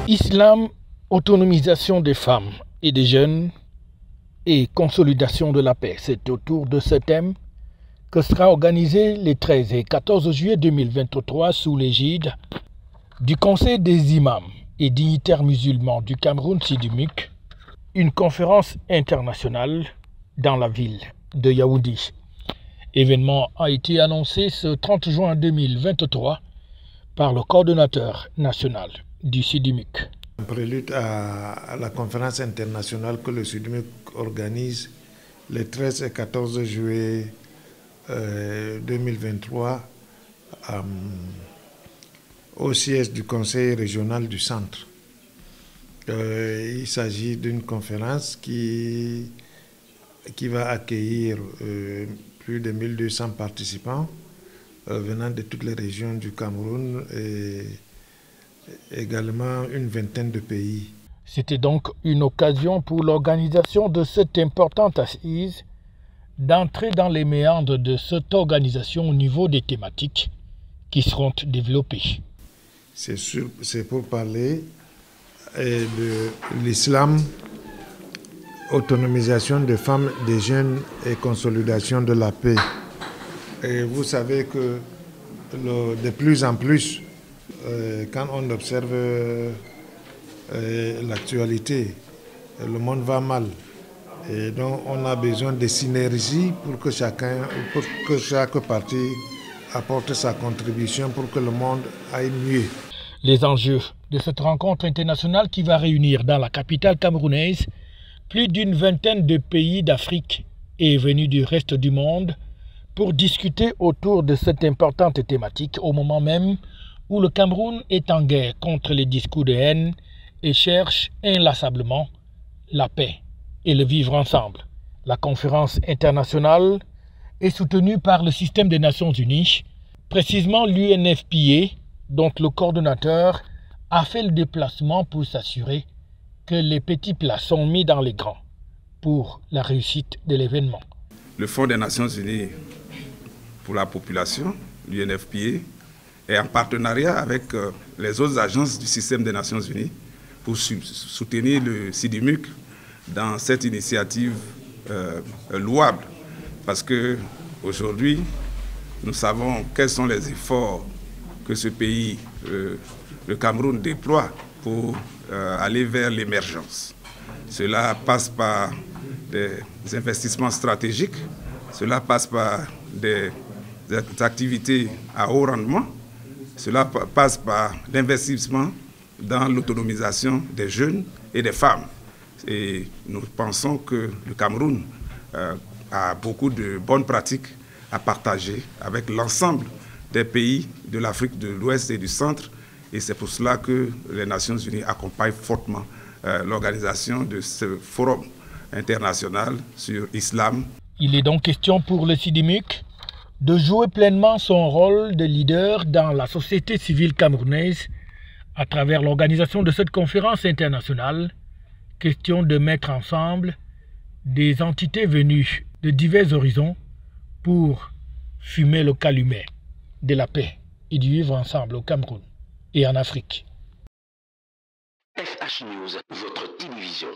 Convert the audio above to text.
Islam, autonomisation des femmes et des jeunes et consolidation de la paix. C'est autour de ce thème que sera organisé les 13 et 14 juillet 2023 sous l'égide du Conseil des imams et dignitaires musulmans du Cameroun SIDIMUC, une conférence internationale dans la ville de Yaoundé. L'événement a été annoncé ce 30 juin 2023 par le coordonnateur national du SIDIMUC. En prélude à la conférence internationale que le SIDIMUC organise les 13 et 14 juillet 2023 au siège du Conseil régional du Centre. Il s'agit d'une conférence qui va accueillir plus de 1200 participants venant de toutes les régions du Cameroun et également une vingtaine de pays. C'était donc une occasion pour l'organisation de cette importante assise d'entrer dans les méandres de cette organisation au niveau des thématiques qui seront développées. C'est pour parler de l'islam, autonomisation des femmes, des jeunes et consolidation de la paix. Et vous savez que de plus en plus, quand on observe l'actualité, le monde va mal. Et donc on a besoin de synergie pour que chaque partie apporte sa contribution pour que le monde aille mieux. Les enjeux de cette rencontre internationale qui va réunir dans la capitale camerounaise plus d'une vingtaine de pays d'Afrique et venus du reste du monde pour discuter autour de cette importante thématique au moment même où le Cameroun est en guerre contre les discours de haine et cherche inlassablement la paix et le vivre ensemble. La conférence internationale est soutenue par le système des Nations Unies, précisément l'UNFPA, dont le coordonnateur a fait le déplacement pour s'assurer que les petits plats sont mis dans les grands pour la réussite de l'événement. Le Fonds des Nations Unies pour la population, l'UNFPA, est en partenariat avec les autres agences du système des Nations Unies pour soutenir le SIDIMUC dans cette initiative louable. Parce qu'aujourd'hui, nous savons quels sont les efforts que ce pays, le Cameroun, déploie pour aller vers l'émergence. Cela passe par des investissements stratégiques, cela passe par des activités à haut rendement, cela passe par l'investissement dans l'autonomisation des jeunes et des femmes. Et nous pensons que le Cameroun a beaucoup de bonnes pratiques à partager avec l'ensemble des pays de l'Afrique de l'Ouest et du Centre. Et c'est pour cela que les Nations Unies accompagnent fortement l'organisation de ce forum international sur l'islam. Il est donc question pour le SIDIMUC de jouer pleinement son rôle de leader dans la société civile camerounaise à travers l'organisation de cette conférence internationale. Question de mettre ensemble des entités venues de divers horizons pour fumer le calumet de la paix et du vivre ensemble au Cameroun et en Afrique. FH News, votre télévision.